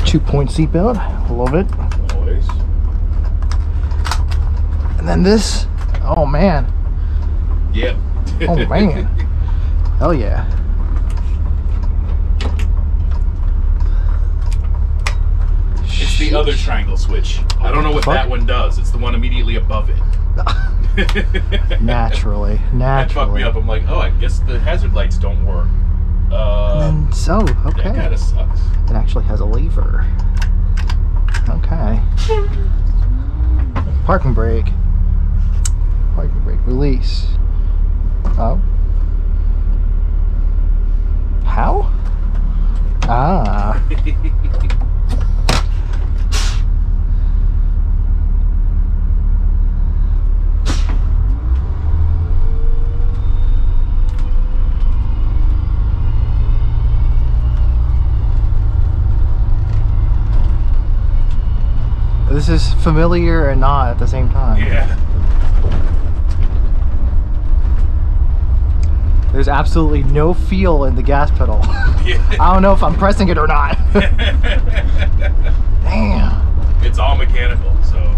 2-point seatbelt. Love it. Always. And then this. Oh man. Yep. Oh man. Hell yeah. It's the other triangle switch. I don't know what that one does. It's the one immediately above it. Naturally. That fucked me up. I'm like, oh, I guess the hazard lights don't work. And then, so, okay. That kind of sucks. It actually has a lever. Okay. Parking brake. Parking brake release. Oh. How? Ah. This is familiar and not at the same time. Yeah. There's absolutely no feel in the gas pedal. Yeah. I don't know if I'm pressing it or not. Damn. It's all mechanical, so.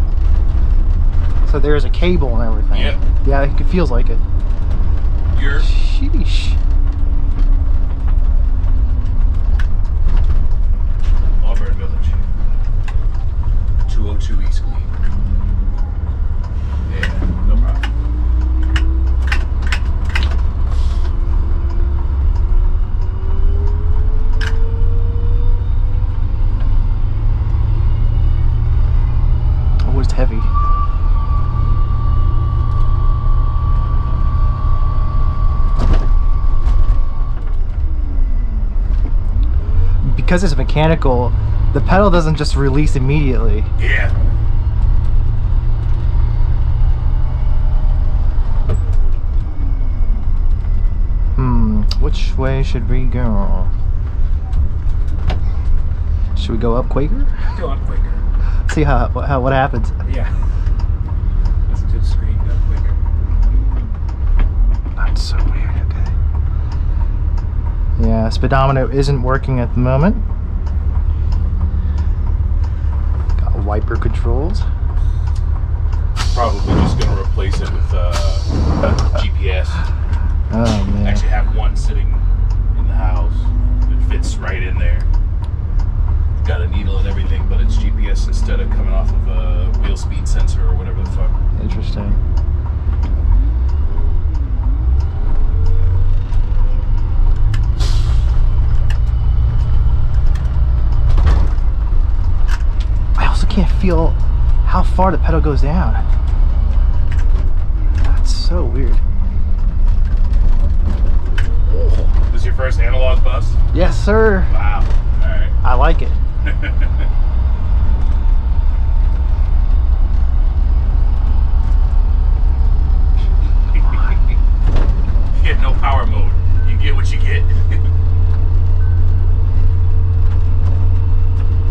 So there's a cable and everything. Yep. Yeah, it feels like it. You're. Sheesh. Auburn Village. 202 East Glee. Yeah, no problem. Oh, it's heavy. Because it's mechanical, the pedal doesn't just release immediately. Yeah. Which way should we go? Should we go up Quaker? Go up quicker. See what happens. Yeah. Listen to the screen, go quicker. That's so weird. Okay. Yeah, speedometer isn't working at the moment. Got wiper controls. Probably just gonna replace it with GPS. Oh man. Actually have one sitting in the house. It fits right in there. Got a needle and everything, but it's GPS instead of coming off of a wheel speed sensor or whatever the fuck. Interesting. I also can't feel how far the pedal goes down. That's so weird. This is your first analog bus? Yes, sir. Wow. Alright. I like it. Yeah, no power mode. You get what you get.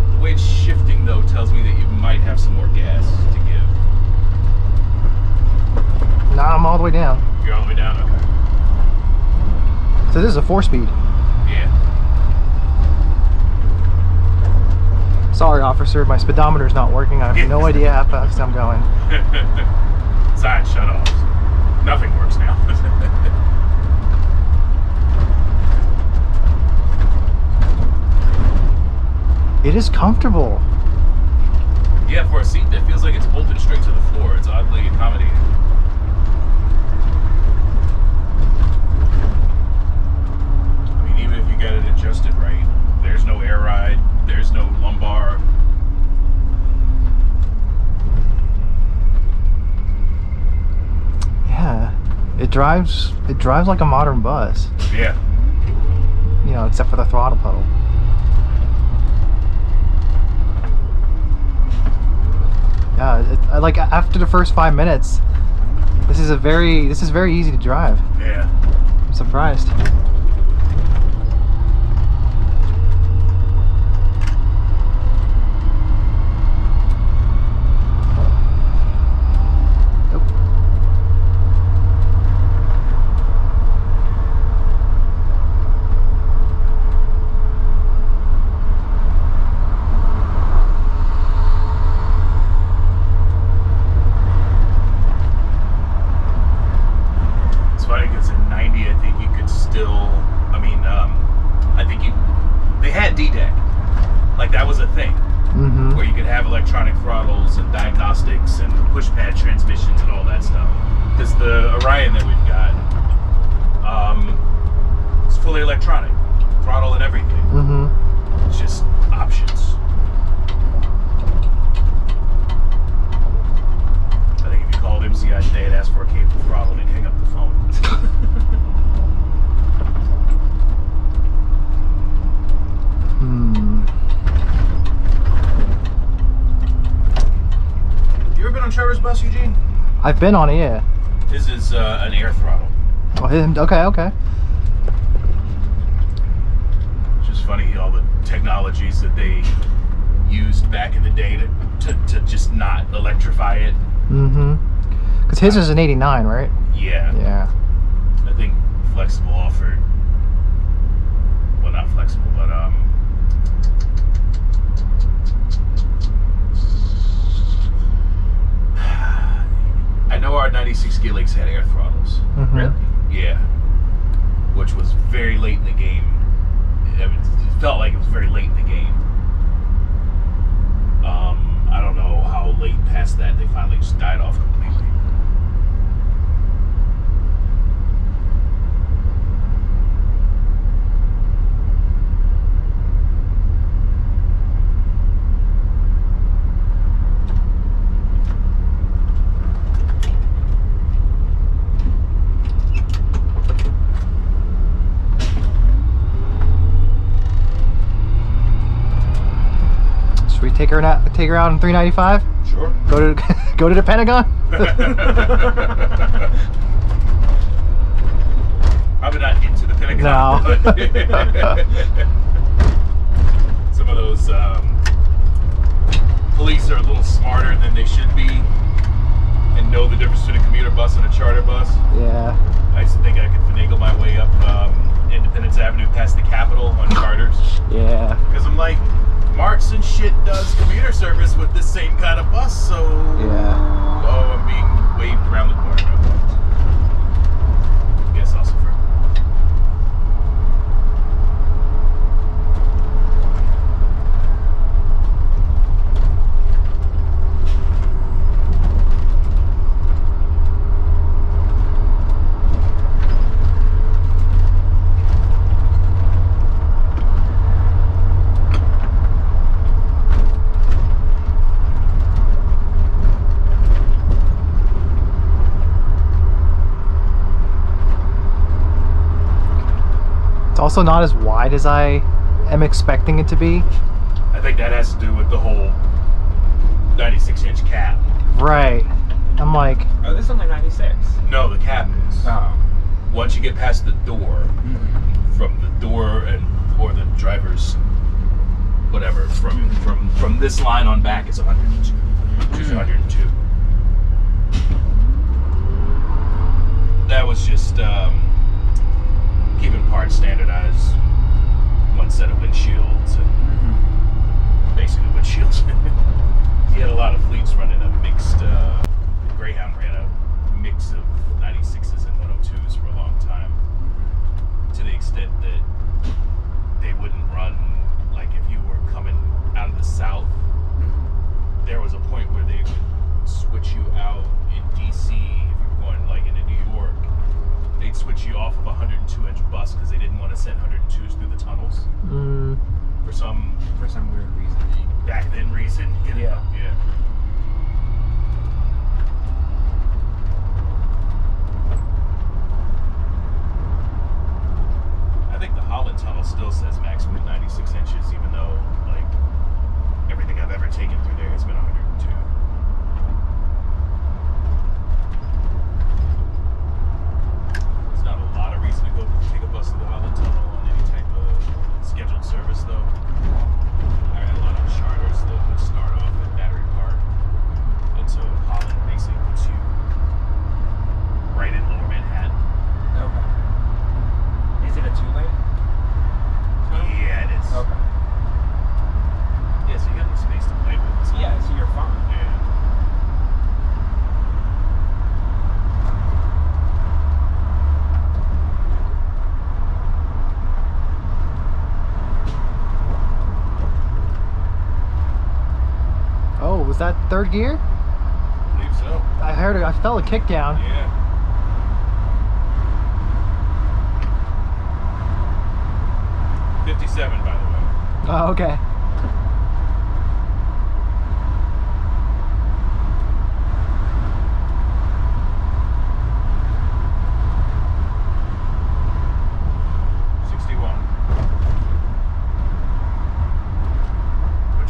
The way it's shifting though tells me that you might have some more gas to give. Nah, I'm all the way down. You're all the way down? Okay. So this is a 4-speed. Yeah. Sorry, officer, my speedometer's not working. I have no idea how fast I'm going. Side shut-offs. Nothing works now. It is comfortable. Yeah, for a seat that feels like it's bolted straight to the floor, it's oddly accommodating. I mean, even if you got it adjusted right, there's no air ride, there's no lumbar. Yeah, it drives like a modern bus. Yeah. You know, except for the throttle pedal. Yeah, like after the first 5 minutes, this is very easy to drive. Yeah. I'm surprised. D-deck. Like that was a thing. Mm-hmm. Where you could have electronic throttles and diagnostics and push pad transmissions and all that stuff. Because the Orion that we've got, it's fully electronic, throttle and everything. Mm-hmm. It's just options. I think if you called MCI today and asked for a cable throttle, they'd hang up the phone. You ever been on Trevor's bus, Eugene? I've been on it, yeah. This is an air throttle. Oh, okay. It's just funny, all the technologies that they used back in the day to just not electrify it. Mm-hmm. Because his is an 89, right? Yeah. Yeah. I think Flexible offered, well, not Flexible, but I know our 96 Gilligs had air throttles. Mm-hmm. Really? Yeah. Which was very late in the game. It felt like it was very late in the game. I don't know how late past that they finally just died off completely. Should we take her out on 395? Sure. Go to the Pentagon? Probably not into the Pentagon. No. Some of those police are a little smarter than they should be and know the difference between a commuter bus and a charter bus. Yeah. I used to think I could finagle my way up Independence Avenue past the Capitol on charters. Yeah. Because I'm like, Marks and shit does commuter service with this same kind of bus, so Yeah. oh, I'm being waved around the corner. Guess I'll suffer. Also not as wide as I am expecting it to be. I think that has to do with the whole 96-inch cap. Right. I'm like, Oh, this is only 96. No, the cap is. Oh. Once you get past the door, from the door or the driver's whatever, from this line on back is 102. Which is 102. That was just keeping parts standardized, one set of windshields and basically windshields. He had a lot of fleets running a mixed, Greyhound ran a mix of 96s and 102s for a long time, to the extent that they wouldn't run, like if you were coming out of the south, there was a point where they would switch you out in DC if you were going like into New York. They'd switch you off of a 102-inch bus because they didn't want to send 102s through the tunnels for some weird reason. back then reason. You know? Yeah. I think the Holland tunnel still says max width 96 inches, even though like everything I've ever taken through there has been 102. It's not a lot of reason to go take a bus to the Holland tunnel on any type of scheduled service, though. I ran a lot of charters that would start off at Battery Park, and so Holland basically puts you right in Lower Manhattan. Okay. Is it a 2-lane? Yeah, it is. that third gear? I believe so. I heard it. I felt a kick down. Yeah. '57, by the way. Oh, okay.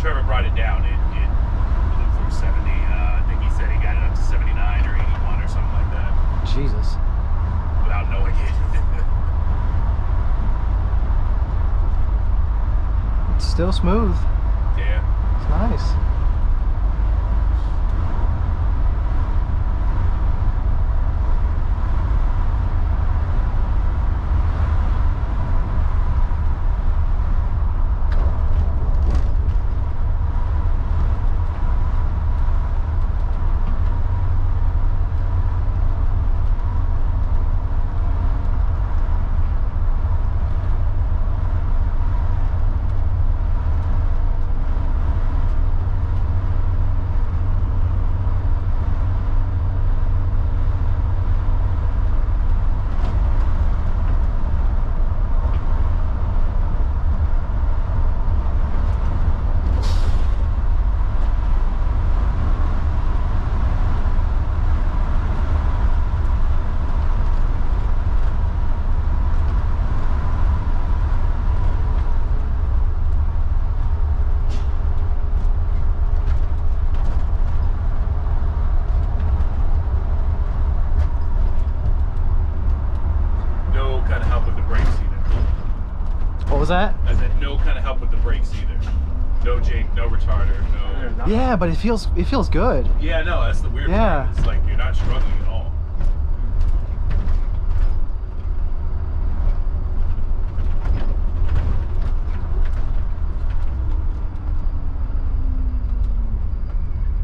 Trevor brought it down. It blew through 70. I think he said he got it up to 79 or 81 or something like that. Jesus. Without knowing it. It's still smooth. Yeah. It's nice. What was that? I said no kind of help with the brakes either. No jake, no retarder, no. Yeah, but it feels good. Yeah, no, that's the weird Yeah. part. It's like you're not struggling at all.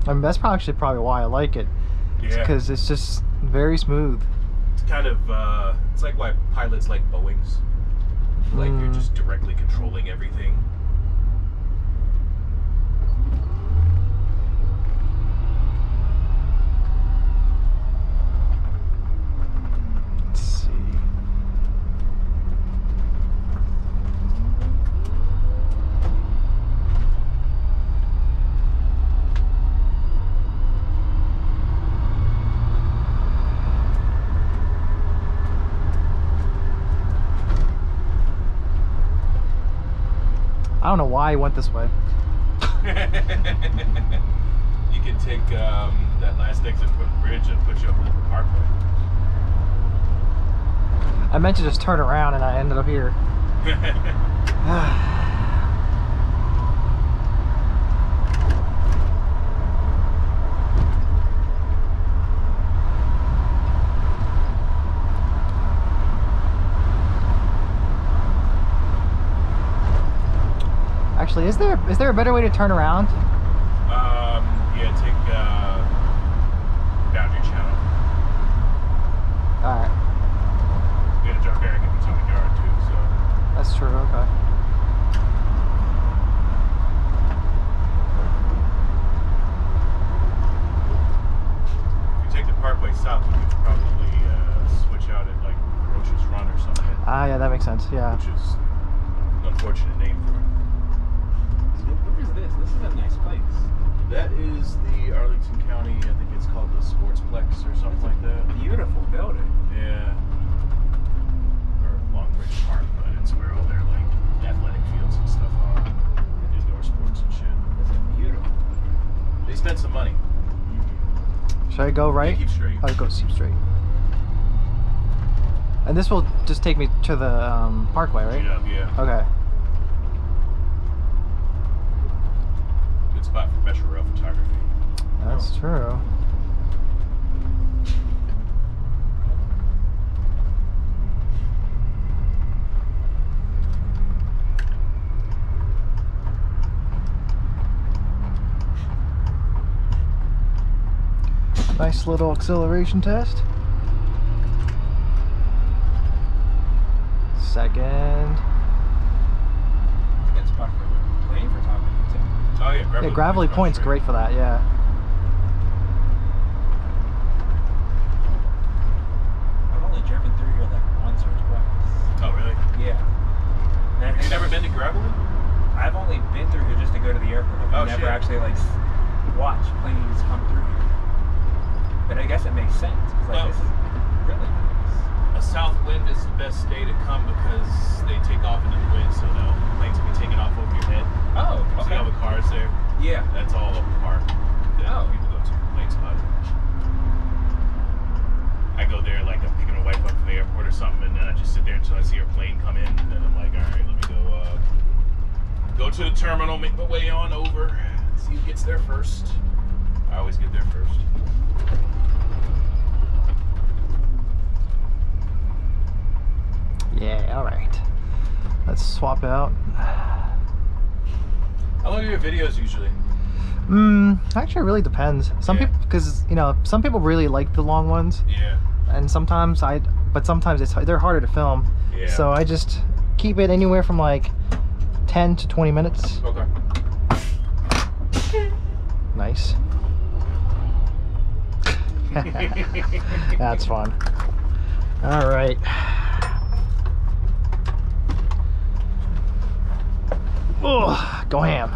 I mean, that's probably why I like it. Yeah. Because it's just very smooth. It's kind of it's like why pilots like Boeings. Like you're just directly controlling everything. Let's see. I don't know why I went this way. You can take that last exit from the bridge and put you over the parkway. I meant to just turn around and I ended up here. Actually, is there a better way to turn around? Yeah, take boundary channel. Alright. You gotta jump back into the yard too, so. That's true, okay. If you take the Parkway south, you could probably switch out at like Roach's Run or something. Ah, yeah, that makes sense, yeah. Which is an unfortunate name for it. What is this? This is a nice place. That is the Arlington County, I think it's called the Sportsplex or something like that. Beautiful building. Yeah. Or Long Ridge Park, but it's where all their like athletic fields and stuff are. Indoor sports and shit. This is beautiful. They spent some money. Should I go right? Yeah, keep straight. I'll go straight. And this will just take me to the parkway, right? Yeah. Okay. Good spot for metro rail photography. That's true. Nice little acceleration test. Second. Good spot for plane photography too. Oh yeah, Yeah, Gravelly Point's great for that, yeah. Have you never been to Gravelly? I've only been through here just to go to the airport. I've never actually like watched planes come through here. But I guess it makes sense. It's like, this is really nice. A south wind is the best day to come because they take off into the wind, so the planes will be taking off over your head. Oh, okay. See all the cars there? Yeah. That's all open park that people go to for plane spotting. I go there like I'm picking a wife up from the airport or something, and then I just sit there until I see her plane come in, and then I'm like, all right, let me go to the terminal, make my way on over, see who gets there first. I always get there first. Yeah, all right. Let's swap out. How long are your videos usually? Actually, it really depends. Some people, because some people really like the long ones. Yeah. And sometimes but sometimes they're harder to film. Yeah. So I just keep it anywhere from like 10 to 20 minutes. Okay. Nice. That's fun. All right. Oh, go ham.